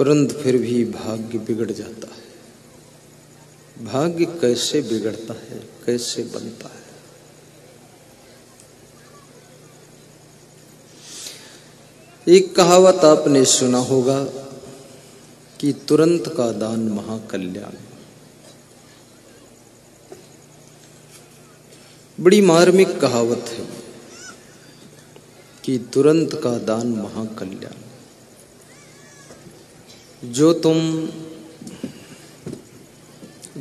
परंतु फिर भी भाग्य बिगड़ जाता है। भाग्य कैसे बिगड़ता है, कैसे बनता है? एक कहावत आपने सुना होगा कि तुरंत का दान महाकल्याण। बड़ी मार्मिक कहावत है कि तुरंत का दान महाकल्याण। जो तुम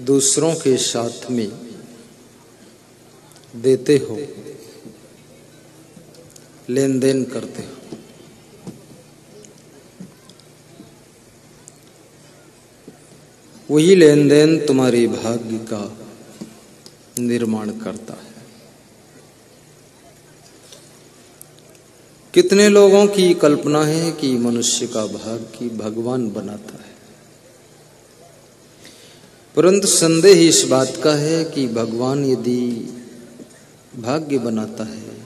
दूसरों के साथ में देते हो, लेन देन करते हो, वही लेन देन तुम्हारे भाग्य का निर्माण करता है। कितने लोगों की कल्पना है कि मनुष्य का भाग्य भगवान बनाता है, परंतु संदेह इस बात का है कि भगवान यदि भाग्य बनाता है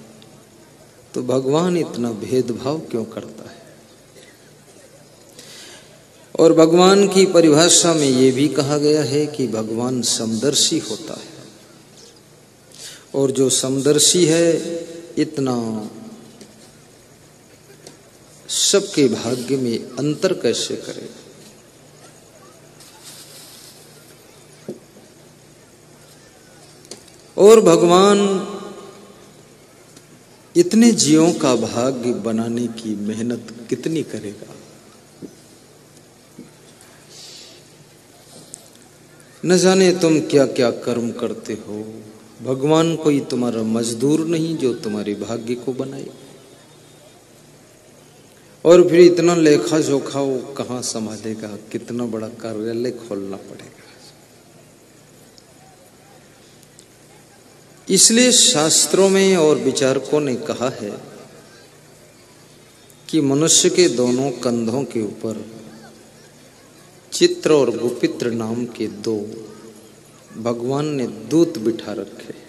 तो भगवान इतना भेदभाव क्यों करता है? और भगवान की परिभाषा में ये भी कहा गया है कि भगवान समदर्शी होता है, और जो समदर्शी है इतना सबके भाग्य में अंतर कैसे करे? और भगवान इतने जीवों का भाग्य बनाने की मेहनत कितनी करेगा? न जाने तुम क्या क्या कर्म करते हो। भगवान कोई तुम्हारा मजदूर नहीं जो तुम्हारे भाग्य को बनाए। और फिर इतना लेखा जोखा वो कहाँ संभालेगा? कितना बड़ा कार्यालय खोलना पड़ेगा। इसलिए शास्त्रों में और विचारकों ने कहा है कि मनुष्य के दोनों कंधों के ऊपर चित्र और गुपित्र नाम के दो भगवान ने दूत बिठा रखे।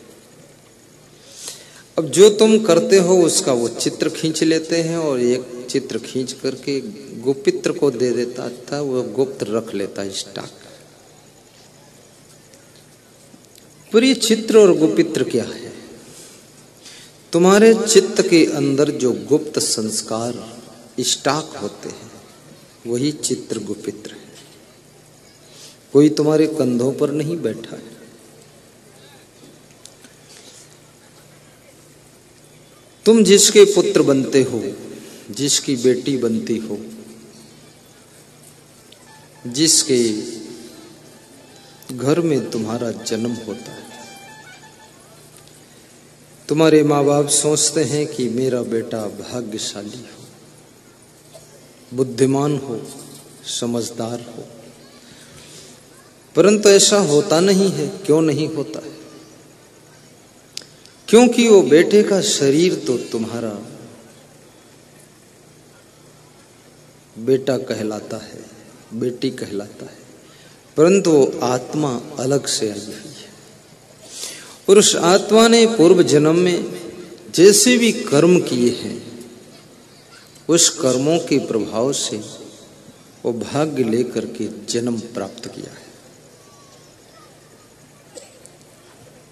अब जो तुम करते हो उसका वो चित्र खींच लेते हैं, और एक चित्र खींच करके गुपित्र को दे देता था, वो गुप्त रख लेता स्टॉक। पर ये चित्र और गुपित्र क्या है? तुम्हारे चित्त के अंदर जो गुप्त संस्कार स्टॉक होते हैं वही चित्र गुपित्र है। कोई तुम्हारे कंधों पर नहीं बैठा है। तुम जिसके पुत्र बनते हो, जिसकी बेटी बनती हो, जिसके घर में तुम्हारा जन्म होता है, तुम्हारे माँ बाप सोचते हैं कि मेरा बेटा भाग्यशाली हो, बुद्धिमान हो, समझदार हो, परंतु ऐसा होता नहीं है। क्यों नहीं होता है? क्योंकि वो बेटे का शरीर तो तुम्हारा बेटा कहलाता है, बेटी कहलाता है, परंतु वो आत्मा अलग से आई हुई है। और उस आत्मा ने पूर्व जन्म में जैसे भी कर्म किए हैं उस कर्मों के प्रभाव से वो भाग्य लेकर के जन्म प्राप्त किया है।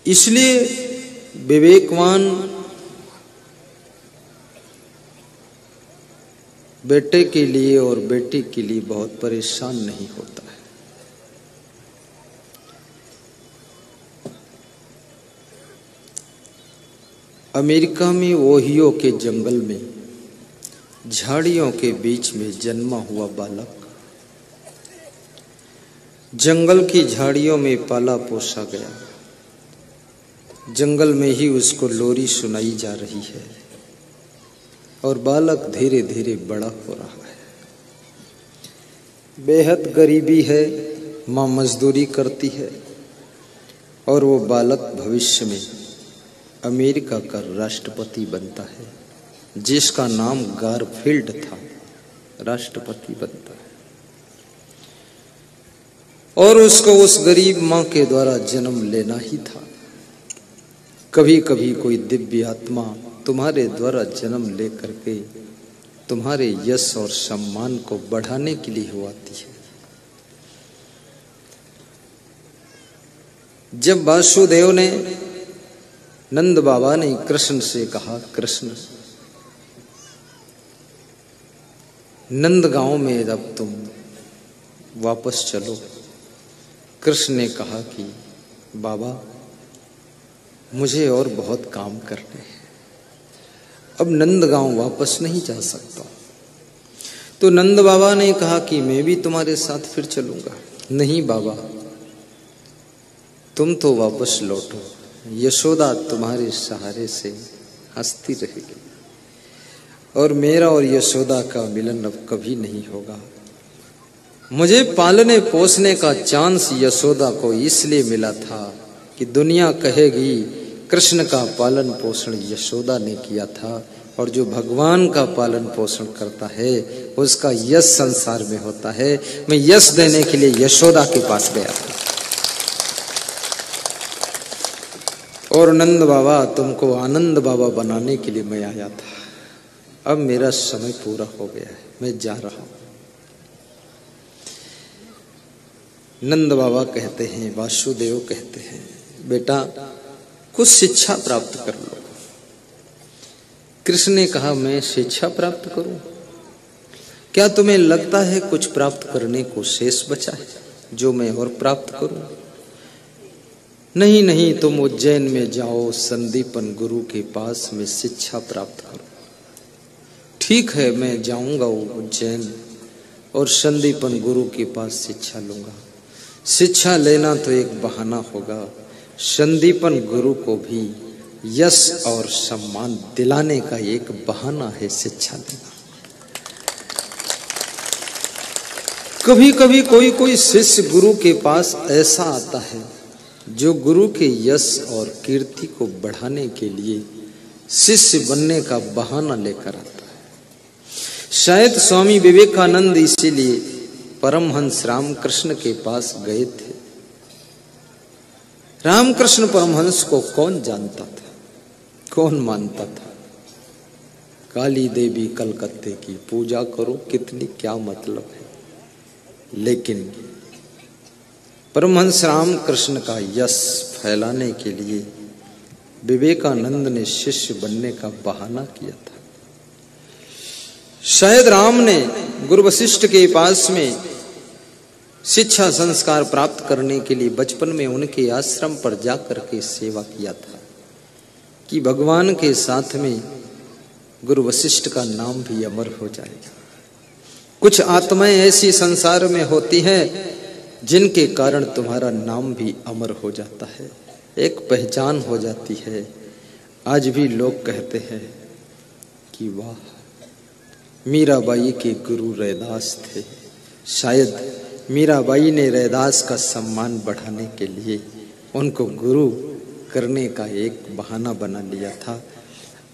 इसलिए विवेकवान बेटे के लिए और बेटी के लिए बहुत परेशान नहीं होता है। अमेरिका में ओहियो के जंगल में झाड़ियों के बीच में जन्मा हुआ बालक जंगल की झाड़ियों में पाला पोसा गया। जंगल में ही उसको लोरी सुनाई जा रही है और बालक धीरे धीरे बड़ा हो रहा है। बेहद गरीबी है, माँ मजदूरी करती है और वो बालक भविष्य में अमेरिका का राष्ट्रपति बनता है, जिसका नाम गारफील्ड था, राष्ट्रपति बनता है। और उसको उस गरीब माँ के द्वारा जन्म लेना ही था। कभी कभी कोई दिव्य आत्मा तुम्हारे द्वारा जन्म लेकर के तुम्हारे यश और सम्मान को बढ़ाने के लिए हो आती है। जब वासुदेव ने, नंद बाबा ने कृष्ण से कहा, कृष्ण नंदगांव में अब तुम वापस चलो। कृष्ण ने कहा कि बाबा मुझे और बहुत काम करने हैं, अब नंदगांव वापस नहीं जा सकता। तो नंद बाबा ने कहा कि मैं भी तुम्हारे साथ फिर चलूंगा। नहीं बाबा, तुम तो वापस लौटो, यशोदा तुम्हारे सहारे से हंसती रहेगी और मेरा और यशोदा का मिलन अब कभी नहीं होगा। मुझे पालने पोसने का चांस यशोदा को इसलिए मिला था कि दुनिया कहेगी कृष्ण का पालन पोषण यशोदा ने किया था, और जो भगवान का पालन पोषण करता है उसका यश संसार में होता है। मैं यश देने के लिए यशोदा के पास गया था। और नंद बाबा, तुमको आनंद बाबा बनाने के लिए मैं आया था। अब मेरा समय पूरा हो गया है, मैं जा रहा हूं। नंद बाबा कहते हैं, वासुदेव कहते हैं, बेटा कुछ शिक्षा प्राप्त कर लो। कृष्ण ने कहा, मैं शिक्षा प्राप्त करूं? क्या तुम्हें लगता है कुछ प्राप्त करने को शेष बचा है जो मैं और प्राप्त करूं? नहीं नहीं, तुम उज्जैन में जाओ, संदीपन गुरु के पास में शिक्षा प्राप्त करो। ठीक है, मैं जाऊंगा उज्जैन और संदीपन गुरु के पास शिक्षा लूंगा। शिक्षा लेना तो एक बहाना होगा, संदीपन गुरु को भी यश और सम्मान दिलाने का एक बहाना है शिक्षा देना। कभी कभी कोई शिष्य गुरु के पास ऐसा आता है जो गुरु के यश और कीर्ति को बढ़ाने के लिए शिष्य बनने का बहाना लेकर आता है। शायद स्वामी विवेकानंद इसीलिए परमहंस रामकृष्ण के पास गए थे। रामकृष्ण परमहंस को कौन जानता था, कौन मानता था? काली देवी कलकत्ते की पूजा करो, कितनी क्या मतलब है। लेकिन परमहंस रामकृष्ण का यश फैलाने के लिए विवेकानंद ने शिष्य बनने का बहाना किया था। शायद राम ने गुरु वशिष्ठ के पास में शिक्षा संस्कार प्राप्त करने के लिए बचपन में उनके आश्रम पर जाकर के सेवा किया था कि भगवान के साथ में गुरु वशिष्ठ का नाम भी अमर हो जाएगा। कुछ आत्माएं ऐसी संसार में होती हैं जिनके कारण तुम्हारा नाम भी अमर हो जाता है, एक पहचान हो जाती है। आज भी लोग कहते हैं कि वाह, मीराबाई के गुरु रैदास थे। शायद मीराबाई ने रैदास का सम्मान बढ़ाने के लिए उनको गुरु करने का एक बहाना बना लिया था,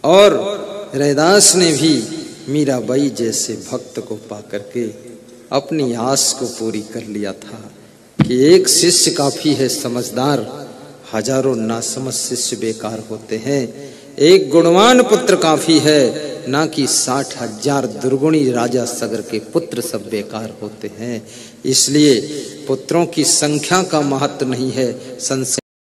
और रैदास ने भी मीराबाई जैसे भक्त को पाकर के अपनी आस को पूरी कर लिया था कि एक शिष्य काफी है समझदार, हजारों नासमझ शिष्य बेकार होते हैं। एक गुणवान पुत्र काफी है, ना कि 60,000 दुर्गुणी राजा सगर के पुत्र सब बेकार होते हैं। इसलिए पुत्रों की संख्या का महत्व नहीं है, संस्कार